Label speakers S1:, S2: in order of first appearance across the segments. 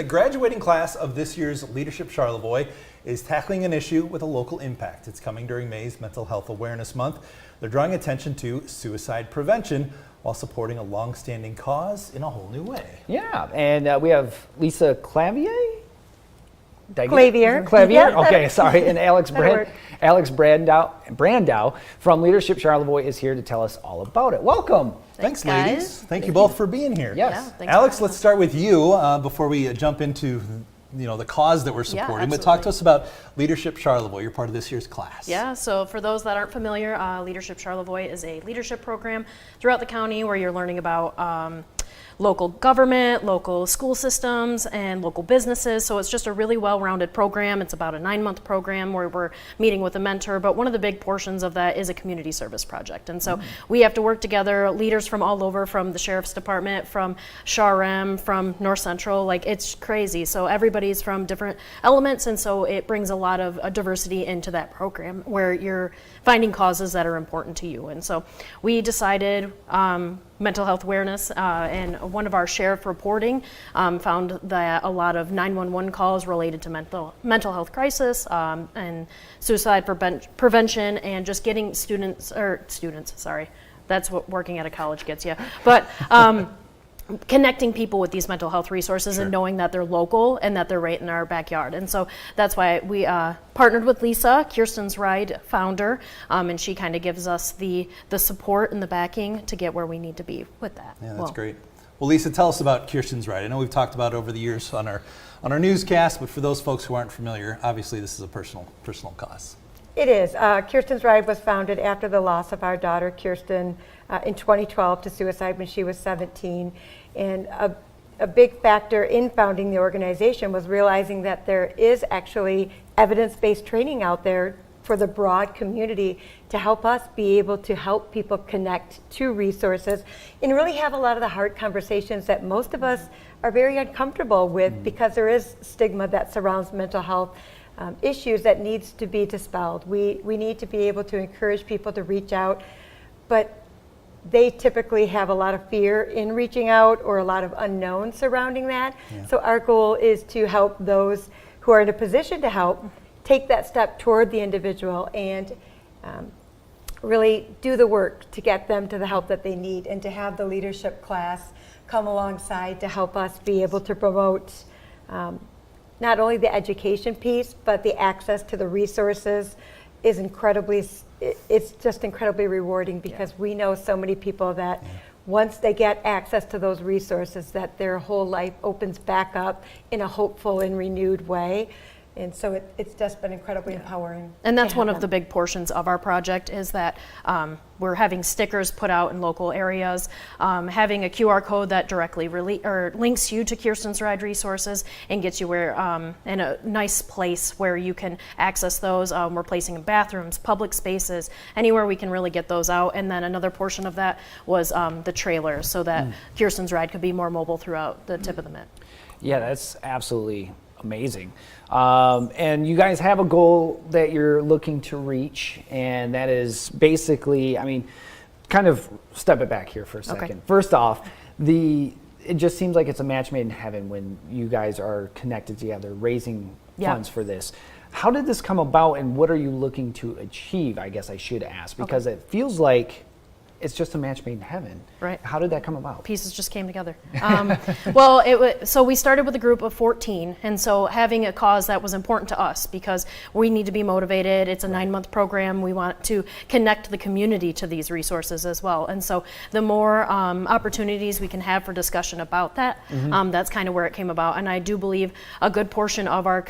S1: The graduating class of this year's Leadership Charlevoix is tackling an issue with a local impact. It's coming during May's Mental Health Awareness Month. They're drawing attention to suicide prevention while supporting a long-standing cause in a whole new way.
S2: Yeah, and we have Lisa Clavier?
S3: Clavier.
S2: Clavier?
S3: Yeah.
S2: Okay, sorry. And Alex Brandow from Leadership Charlevoix is here to tell us all about it. Welcome.
S1: Thanks,
S4: guys.
S1: ladies. Thank you both for being here.
S2: Yes.
S4: Yeah,
S1: Alex, let's start with you before we jump into the cause that we're supporting. But talk to us about Leadership Charlevoix. You're part of this year's class.
S4: Yeah, so for those that aren't familiar, Leadership Charlevoix is a leadership program throughout the county where you're learning about local government, local school systems, and local businesses. So it's just a really well-rounded program. It's about a 9-month program where we're meeting with a mentor, but one of the big portions of that is a community service project. And so we have to work together, leaders from all over, from the Sheriff's Department, from SHRM, from North Central, like it's crazy. So everybody's from different elements, and so it brings a lot of diversity into that program where you're finding causes that are important to you. And so we decided mental health awareness, and one of our sheriff reporting found that a lot of 911 calls related to mental health crisis and suicide prevention, and just getting students, that's what working at a college gets you, but connecting people with these mental health resources and knowing that they're local and that they're right in our backyard. And so that's why we partnered with Lisa, Kirsten's Ride founder, and she kind of gives us the support and the backing to get where we need to be with that.
S1: Yeah, that's great. Well, Lisa, tell us about Kirsten's Ride. I know we've talked about it over the years on our newscast, but for those folks who aren't familiar, obviously this is a personal cause.
S3: It is. Kirsten's Ride was founded after the loss of our daughter, Kirsten, in 2012 to suicide when she was 17. And a big factor in founding the organization was realizing that there is actually evidence-based training out there for the broad community to help us be able to help people connect to resources and really have a lot of the hard conversations that most of us are very uncomfortable with because there is stigma that surrounds mental health issues that needs to be dispelled. We need to be able to encourage people to reach out, but they typically have a lot of fear in reaching out or a lot of unknown surrounding that. Yeah. So our goal is to help those who are in a position to help take that step toward the individual and really do the work to get them to the help that they need, and to have the leadership class come alongside to help us be able to promote not only the education piece, but the access to the resources is it's just incredibly rewarding, because we know so many people that once they get access to those resources, that their whole life opens back up in a hopeful and renewed way. And so it's just been incredibly empowering.
S4: And that's one of the big portions of our project, is that we're having stickers put out in local areas, having a QR code that directly links you to Kirsten's Ride resources and gets you where in a nice place where you can access those. We're placing in bathrooms, public spaces, anywhere we can really get those out. And then another portion of that was the trailers, so that Kirsten's Ride could be more mobile throughout the tip of the mitt.
S2: Yeah, that's absolutely amazing. And you guys have a goal that you're looking to reach, and that is basically, kind of step it back here for a second. Okay. First off, it just seems like it's a match made in heaven when you guys are connected together, raising funds for this. How did this come about, and what are you looking to achieve, I guess I should ask, because it feels like it's just a match made in heaven.
S4: Right.
S2: How did that come about?
S4: Pieces just came together. Well, so we started with a group of 14, and so having a cause that was important to us, because we need to be motivated. It's a 9-month program. We want to connect the community to these resources as well. And so the more opportunities we can have for discussion about that, that's kind of where it came about. And I do believe a good portion of our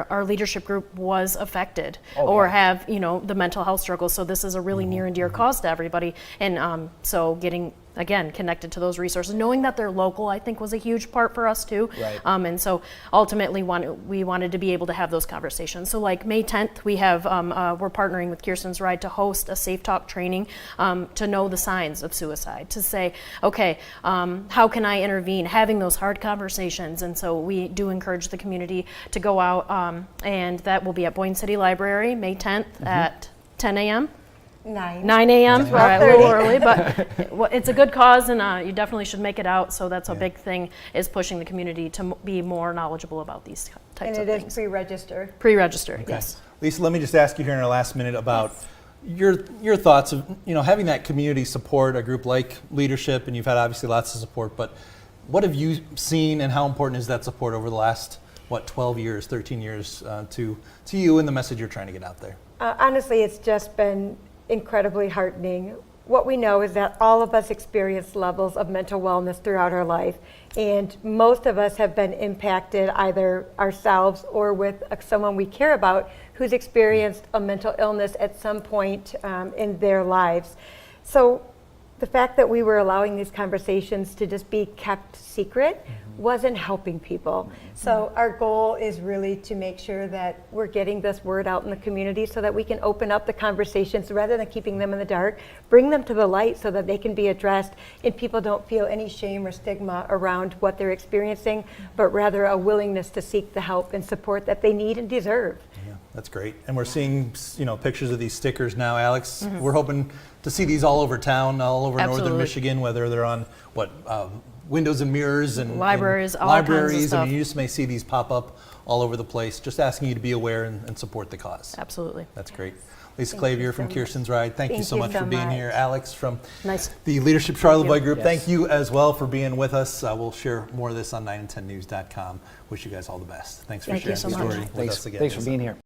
S4: our leadership group was affected or have the mental health struggles. So this is a really near and dear cause to everybody. And so getting, again, connected to those resources, knowing that they're local, I think was a huge part for us too.
S2: Right.
S4: And so ultimately we wanted to be able to have those conversations. So like May 10th, we have, we're partnering with Kirsten's Ride to host a Safe Talk training to know the signs of suicide, to say, okay, how can I intervene? Having those hard conversations. And so we do encourage the community to go out, and that will be at Boyne City Library, May 10th at 10 a.m. 9 a.m. All right, a little early, but it's a good cause, and you definitely should make it out. So that's a big thing, is pushing the community to be more knowledgeable about these types of
S3: And it
S4: things.
S3: is pre-registered.
S4: Pre-registered, yes.
S1: Lisa, let me just ask you here in our last minute about your thoughts of having that community support, a group like Leadership, and you've had obviously lots of support, but what have you seen and how important is that support over the last 12 years, 13 years to you and the message you're trying to get out there?
S3: Honestly, it's just been incredibly heartening. What we know is that all of us experience levels of mental wellness throughout our life, and most of us have been impacted either ourselves or with someone we care about who's experienced a mental illness at some point in their lives. So the fact that we were allowing these conversations to just be kept secret wasn't helping people. So our goal is really to make sure that we're getting this word out in the community so that we can open up the conversations rather than keeping them in the dark, bring them to the light so that they can be addressed and people don't feel any shame or stigma around what they're experiencing, but rather a willingness to seek the help and support that they need and deserve.
S1: Yeah, that's great. And we're seeing, pictures of these stickers now, Alex. We're hoping to see these all over town, all over northern Michigan, whether they're on windows and mirrors and
S4: libraries,
S1: and
S4: all kinds of
S1: libraries.
S4: stuff.
S1: I mean, you just may see these pop up all over the place. Just asking you to be aware and support the cause.
S4: Absolutely.
S1: That's great. Lisa Clavier from Kirsten's Ride, thank you so much for being here. Alex from
S4: Nice.
S1: the Leadership Charlevoix Group,
S2: Yes.
S1: thank you as well for being with us. We'll share more of this on 9and10news.com. Wish you guys all the best. Thanks for
S4: Thank you
S1: sharing
S4: so
S1: the
S4: much.
S1: story with us again.
S2: Thanks for being here.